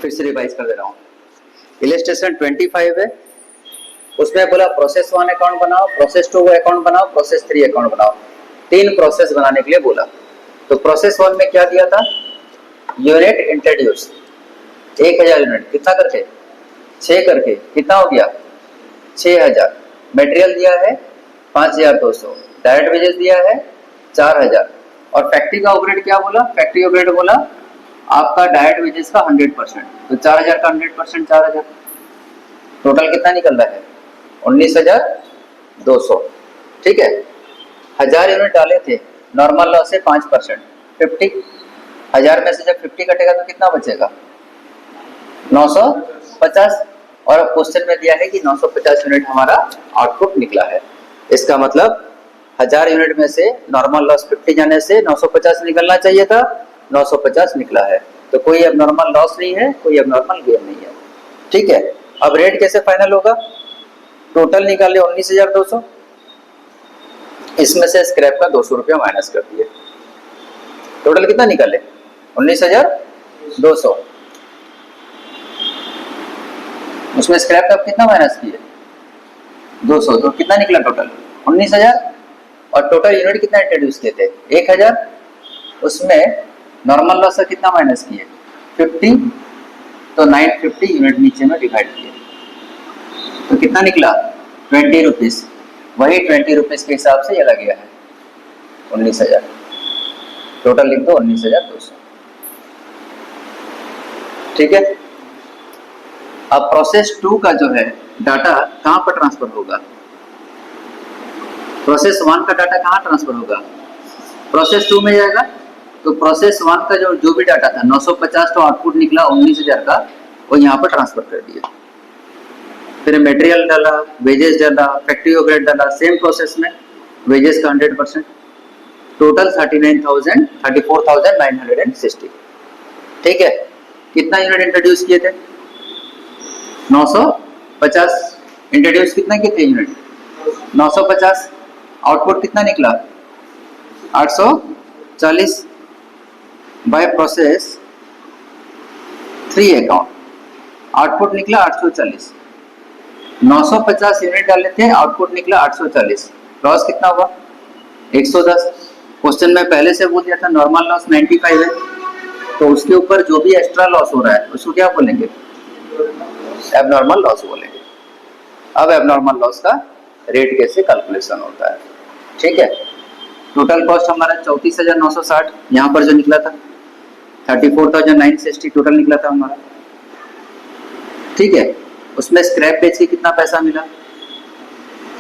फिर से रिवाइज कर दे रहा हूँ। इलस्ट्रेशन 25 है, उसमें बोला प्रोसेस 1 अकाउंट बनाओ, प्रोसेस 2 अकाउंट बनाओ, प्रोसेस 3 अकाउंट बनाओ। 3 प्रोसेस बनाने के लिए बोला। तो प्रोसेस 1 में क्या दिया था? यूनिट इंट्रोड्यूस 1000 यूनिट, कितना करके? 6 करके। कितना हो गया? 6000। मटेरियल दिया है 5200, डायरेक्ट वेजेस दिया है 4000। और फैक्ट्री का ओवरहेड क्या बोला? फैक्ट्री ओवरहेड बोला आपका डायरेक्ट वेजेस का 100%, तो 4000 का 100% 4000। टोटल कितना निकल रहा है? 19200। ठीक है, 1000 यूनिट डाले थे, नॉर्मल लॉस से 5%, 50। 1000 में से जब 50 कटेगा तो कितना बचेगा? 950। और अब क्वेश्चन में दिया है कि 950 यूनिट हमारा आउटपुट निकला है। इसका मतलब 1000 यूनिट में से नॉर्मल लॉस 50 जाने से 950 निकलना चाहिए था, 950 निकला है। तो कोई अब नॉर्मल लॉस नहीं है, कोई अब नॉर्मल गेन नहीं है। ठीक है, अब रेट कैसे फाइनल होगा? टोटल निकाले 19200, इसमें से स्क्रैप का 200 रुपया माइनस कर दिए। टोटल कितना निकाले? 19200। उसमें स्क्रैप का कितना माइनस किए? 200, तो कितना निकला टोटल? 19000। और टोटल यूनिट कितना इंट्रोड्यूस किए थे? 1000। उसमें नॉर्मल लॉस का कितना माइनस किए? 50, तो 950 यूनिट नीचे में डिवाइड किए, तो कितना निकला? 20 रुपीज। वही 20 रुपीज के हिसाब से ये लग गया है 19000। टोटल लिख दो 19200। ठीक है, अब प्रोसेस 2 का जो है डाटा कहां पर ट्रांसफर होगा? प्रोसेस 1 का डाटा कहां ट्रांसफर होगा? प्रोसेस 2 में जाएगा। तो प्रोसेस 1 का जो भी डाटा था 950 तो आउटपुट निकला 19000 का, वो यहाँ पर ट्रांसफर कर दिया। फिर मटेरियल डाला, वेजेस डाला, फैक्ट्री ओवरहेड डाला, सेम प्रोसेस में वेजेस का 100%। टोटल 34,960। ठीक है, कितना यूनिट इंट्रोड्यूस किए थे? 950। इंट्रोड्यूस कितना किए थे यूनिट? 950। आउटपुट कितना निकला? 840 बाय प्रोसेस 3 अकाउंट। आउटपुट निकला 840। 950 यूनिट डाले थे, आउटपुट निकला 840। लॉस कितना हुआ? 110। क्वेश्चन में पहले से बोल दिया था नॉर्मल लॉस 95 है, तो उसके ऊपर जो भी एक्स्ट्रा लॉस हो रहा है उसको क्या बोलेंगे? एबनॉर्मल लॉस बोलेंगे। अब एबनॉर्मल लॉस का रेट कैसे कैलकुलेशन होता है? ठीक है, टोटल कॉस्ट हमारा 34,960, यहाँ पर जो निकला था 34,960 टोटल निकला था हमारा। ठीक है, उसमें स्क्रैप बेच के कितना पैसा मिला?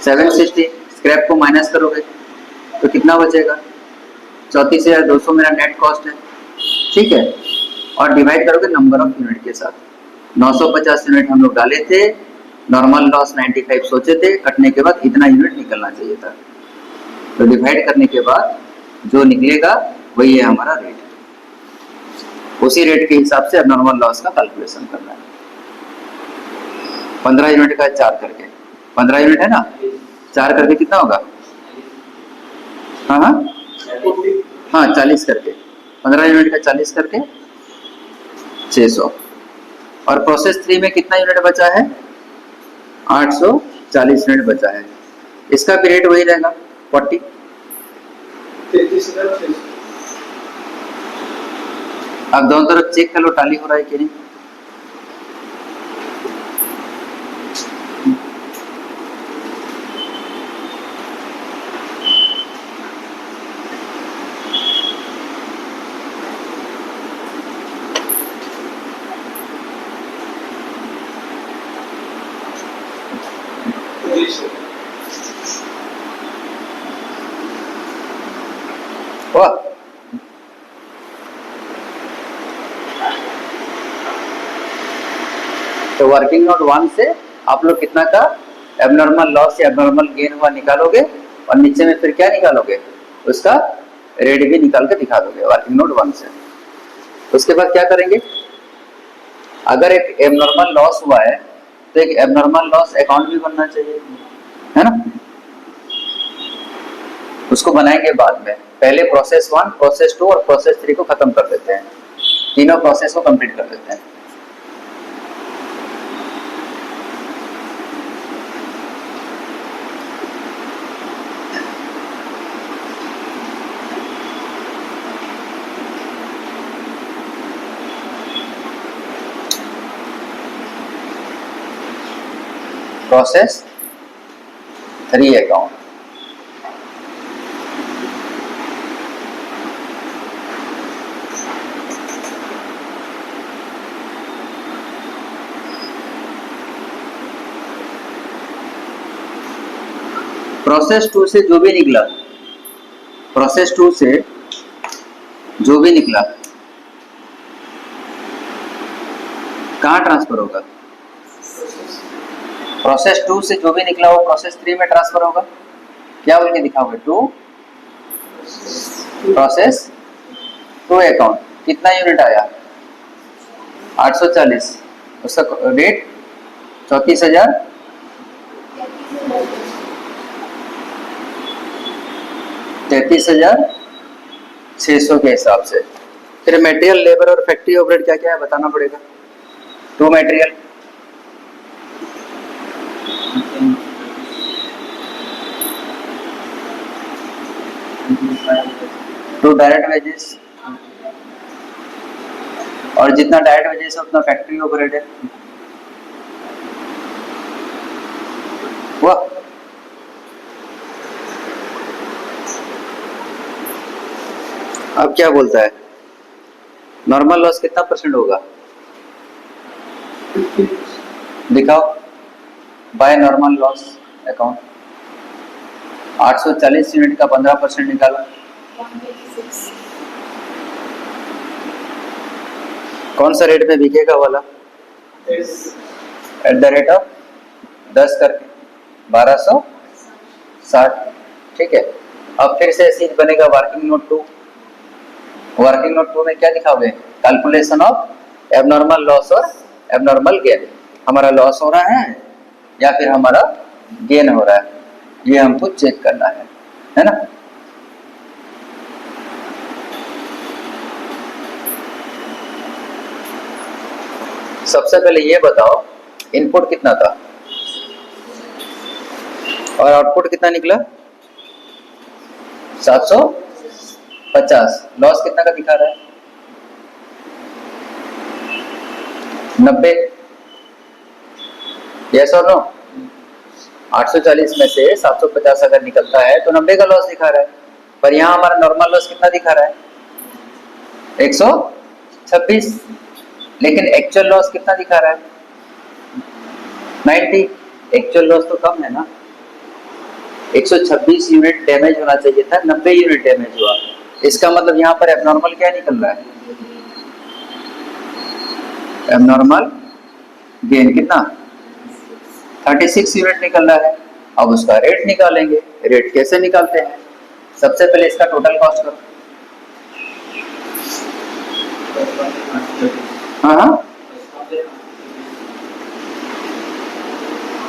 760। स्क्रैप को माइनस करोगे तो कितना बचेगा? 34,200 मेरा नेट कॉस्ट है। ठीक है, और डिवाइड करोगे नंबर ऑफ यूनिट के साथ। 950 यूनिट हम लोग डाले थे, नॉर्मल लॉस 95 सोचे थे, कटने के बाद इतना यूनिट निकलना चाहिए था, तो डिवाइड करने के बाद जो निकलेगा वही है हमारा रेट। उसी रेट के हिसाब से अब नॉर्मल लॉस का कैलकुलेशन करना है। 15 यूनिट का 4 करके, 15 यूनिट है ना, 4 करके कितना होगा? हाँ 40 करके, 15 यूनिट का 40 करके 600। और प्रोसेस 3 में कितना यूनिट बचा है? 840 यूनिट बचा है। इसका भी रेट वही रहेगा 40। अब दोनों तरफ चेक कर लो टाली हो रहा है कि नहीं। वाह, तो वर्किंग नोट 1 से आप लोग कितना का एबनॉर्मल लॉस या एबनॉर्मल गेन हुआ निकालोगे, और नीचे में फिर क्या निकालोगे? उसका रेट भी निकाल के दिखा दोगे वर्किंग नोट 1 से। उसके बाद क्या करेंगे? अगर एक एबनॉर्मल लॉस हुआ है तो एक एबनॉर्मल लॉस अकाउंट भी बनना चाहिए, है ना? उसको बनाएंगे बाद में। पहले प्रोसेस 1, प्रोसेस 2 और प्रोसेस 3 को खत्म कर देते हैं, तीनों प्रोसेस को कंप्लीट कर देते हैं। Process 3 account. प्रोसेस 2 से जो भी निकला, प्रोसेस 2 से जो भी निकला कहाँ ट्रांसफर होगा? प्रोसेस 2 से जो भी निकला वो प्रोसेस 3 में ट्रांसफर होगा। क्या बोल के दिखाओगे? 2 प्रोसेस 2 अकाउंट। कितना यूनिट आया? 840। उसका रेट 34,000 33,600 के हिसाब से। फिर मटेरियल, लेबर और फैक्ट्री ओवरहेड क्या क्या है बताना पड़ेगा। 2 मटेरियल, 2 डायरेक्ट वेजेस, और जितना डायरेक्ट वेजेस है उतना फैक्ट्री ओवरहेड है। हुआ? अब क्या बोलता है? नॉर्मल लॉस कितना परसेंट होगा? दिखाओ। By normal loss account 840 unit का 15% निकाला। कौन सा रेट में बिकेगा वाला? एट द रेट ऑफ 10 करके 1260। ठीक है। अब फिर से सीध बनेगा वर्किंग नोट 2। वर्किंग नोट 2 में क्या दिखाओगे? कैलकुलेशन ऑफ एबनॉर्मल लॉस और एबनॉर्मल गेन। हमारा लॉस हो रहा है या फिर हमारा गेन हो रहा है, ये हमको चेक करना है ना। सबसे पहले ये बताओ इनपुट कितना था और आउटपुट कितना निकला? 750। लॉस कितना का दिखा रहा है? 90। यस और नो? 840 में से 750 अगर निकलता है तो 90 का लॉस दिखा रहा है। पर यहाँ हमारा नॉर्मल लॉस कितना दिखा रहा है? 126। लेकिन एक्चुअल लॉस कितना दिखा रहा है? 90। एक्चुअल लॉस तो कम है ना। 126 यूनिट डैमेज होना चाहिए था, 90 यूनिट डैमेज हुआ। इसका मतलब यहाँ पर एबनॉर्मल क्या निकल रहा है? एबनॉर्मल गेन कितना? 36 यूनिट निकल रहा है। अब उसका रेट निकालेंगे। रेट कैसे निकालते हैं? सबसे पहले इसका टोटल कॉस्ट करो। हाँ,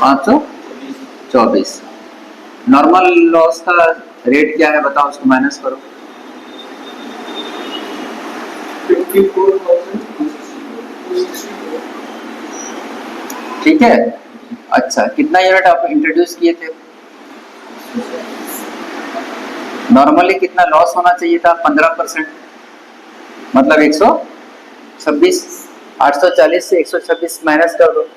524। नॉर्मल लॉस का रेट क्या है बताओ, उसको माइनस करो। 54,264। ठीक है। अच्छा, कितना यूनिट आप इंट्रोड्यूस किए थे? नॉर्मली कितना लॉस होना चाहिए था? 15%, मतलब 126। 840 से 126 माइनस कर दो।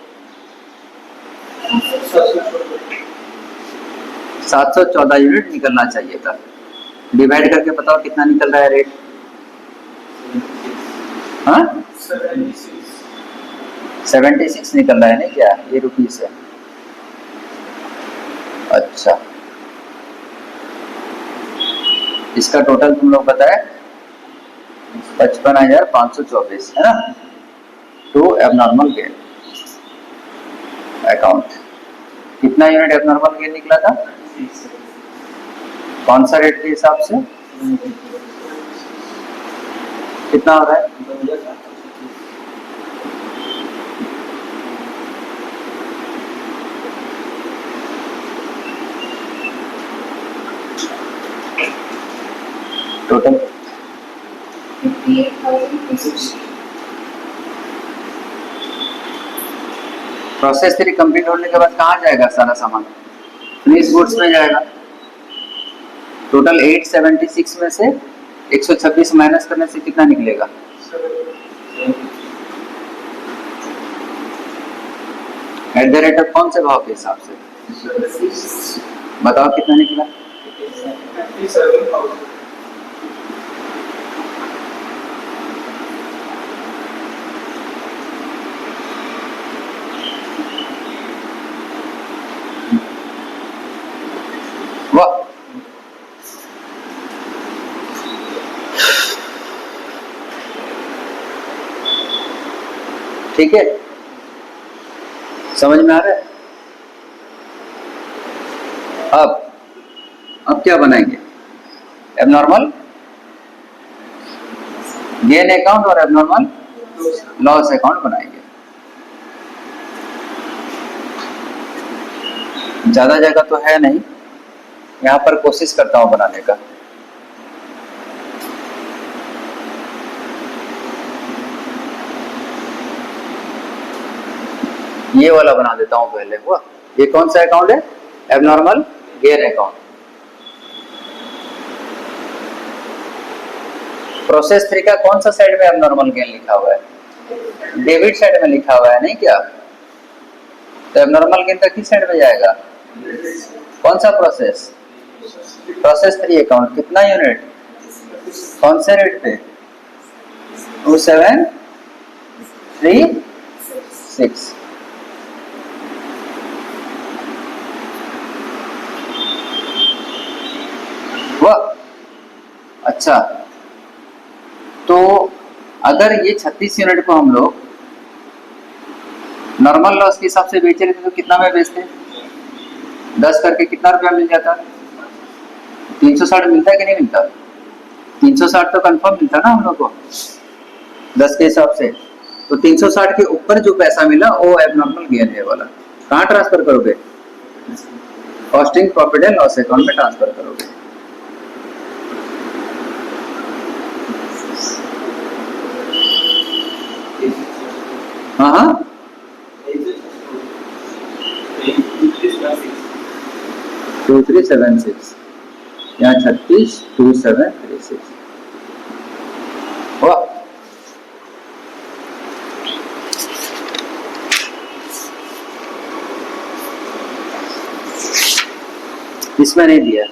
714 यूनिट निकलना चाहिए था। डिवाइड करके बताओ कितना निकल रहा है रेट? हाँ, 76 निकल रहा है ना क्या? ये रुपीस है। अच्छा, इसका टोटल तुम लोग बताए 55,524 है ना। To abnormal gain account. कितना यूनिट एबनॉर्मल गेन निकला था? कौन सा रेट के हिसाब से? कितना हो रहा है? टोटल 58,000। प्रोसेस 3 कंप्लीट होने के बाद कहाँ जाएगा सारा सामान? फिनिश गुड्स में जाएगा। टोटल 876 में से 126 माइनस करने से कितना निकलेगा? 7 एट द रेट ऑफ कौन से भाव के हिसाब से? बताओ कितना निकला? 57,000। वाह, ठीक है, समझ में आ रहा है? अब क्या बनाएंगे? एबनॉर्मल गेन अकाउंट और एबनॉर्मल लॉस अकाउंट बनाएंगे। ज्यादा जगह तो है नहीं, यहां पर कोशिश करता हूं बनाने का। ये वाला बना देता हूं पहले। हुआ, ये कौन सा अकाउंट है? Abnormal gain account. प्रोसेस 3 का कौन सा साइड में एबनॉर्मल गेन लिखा हुआ है? डेबिट साइड में लिखा हुआ है, नहीं क्या? तो एबनॉर्मल गेन का किस साइड में जाएगा? कौन सा प्रोसेस? Process 3 account. कितना यूनिट? कौन से रेट पे? 2736। वाह, अच्छा, तो अगर ये 36 यूनिट को हम लोग नॉर्मल लॉस के हिसाब से बेच रहे थे तो कितना में बेचते? 10 करके कितना रुपया मिल जाता? 360 मिलता है कि नहीं मिलता? 360 तो कंफर्म मिलता ना हम लोग को 10 के हिसाब से। तो 360 के ऊपर जो पैसा मिला वो एबनॉर्मल गेन है वाला। कहाँ ट्रांसफर करोगे? Costing profit and loss account में ट्रांसफर करोगे। हाँ हाँ, 2376 यहाँ 362736। वाह, इसमें नहीं दिया।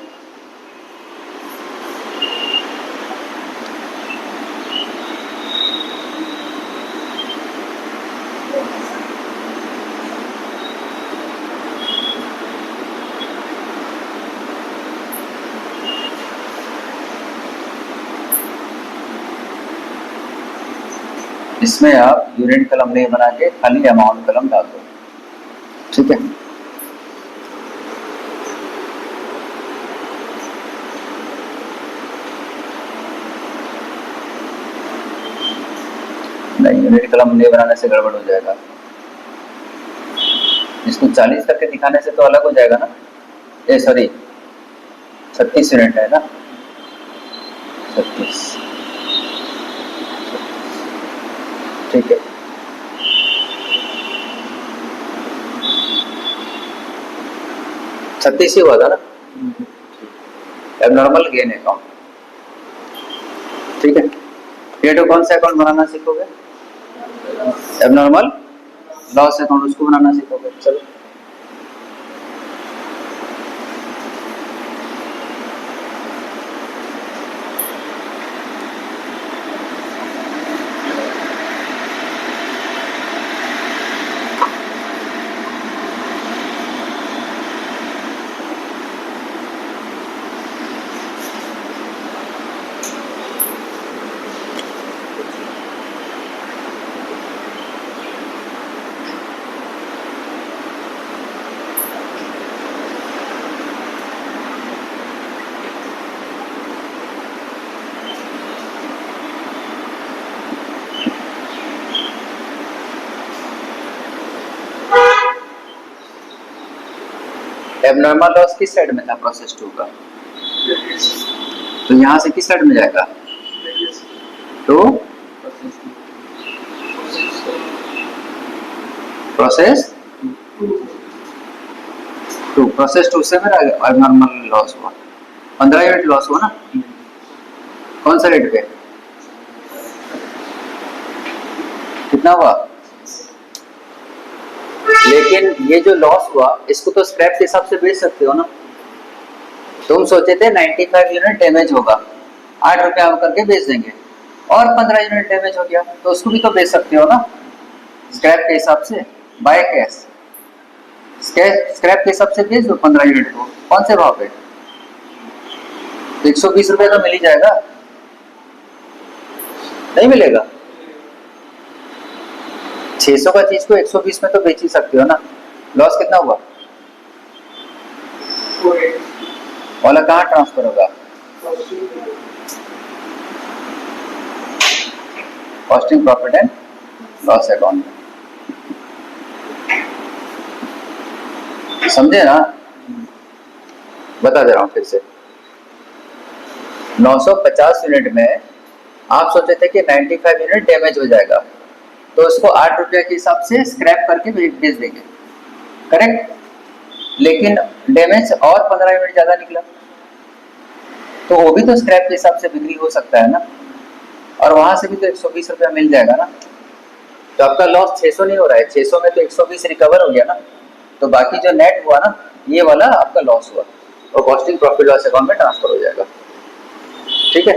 इसमें आप यूनिट कलम नहीं बना के खाली अमाउंट कलम डाल दो, ठीक है? नहीं, यूनिट कलम नहीं बनाने से गड़बड़ हो जाएगा। इसको 40 करके दिखाने से तो अलग हो जाएगा ना। ये सॉरी 36 यूनिट है ना, 36, ठीक है। छत्तीस ही हुआ था ना। एबनॉर्मल गेन अकाउंट, ठीक है। फिर तो कौन सा अकाउंट बनाना सीखोगे? एबनॉर्मल लॉस अकाउंट, उसको बनाना सीखोगे। चलो, एबनॉर्मल लॉस किस साइड में था? प्रोसेस 2 का। तो यहां से किस साइड में जाएगा? तो प्रोसेस 2, प्रोसेस 2 से फिर एबनॉर्मल लॉस हुआ। 15 यूनिट लॉस हुआ ना। कौन सा रेट पे? कितना हुआ? लेकिन ये जो लॉस हुआ इसको तो स्क्रैप के हिसाब से बेच सकते हो ना। तुम सोचे थे 95 यूनिट डैमेज होगा, 8 रुपया करके बेच देंगे, और 15 यूनिट डैमेज हो गया तो उसको भी तो बेच सकते हो ना स्क्रैप के हिसाब से। बाय कैश स्क्रैप के हिसाब से बेच दो 15 यूनिट को, कौन से भाव पे? 120 रुपए तो मिल ही जाएगा, नहीं मिलेगा? 600 का चीज को 120 में तो बेच ही सकते हो ना। लॉस कितना हुआ? वाला कहाँ ट्रांसफर होगा? Costing profit and loss account में। समझे ना? बता दे रहा हूं फिर से। 950 यूनिट में आप सोचे थे कि 95 यूनिट डैमेज हो जाएगा, तो उसको 8 रुपया के हिसाब से स्क्रैप करके बेच देंगे, करेक्ट? लेकिन डैमेज और 15 यूनिट ज्यादा निकला, तो वो भी तो स्क्रैप के हिसाब से बिक्री हो सकता है ना, और वहां से भी तो 120 रुपया मिल जाएगा ना। तो आपका लॉस 600 नहीं हो रहा है, 600 में तो 120 रिकवर हो गया ना, तो बाकी जो नेट हुआ ना ये वाला आपका लॉस हुआ, और कॉस्टिंग प्रॉफिट लॉस अकाउंट में ट्रांसफर हो जाएगा। ठीक है।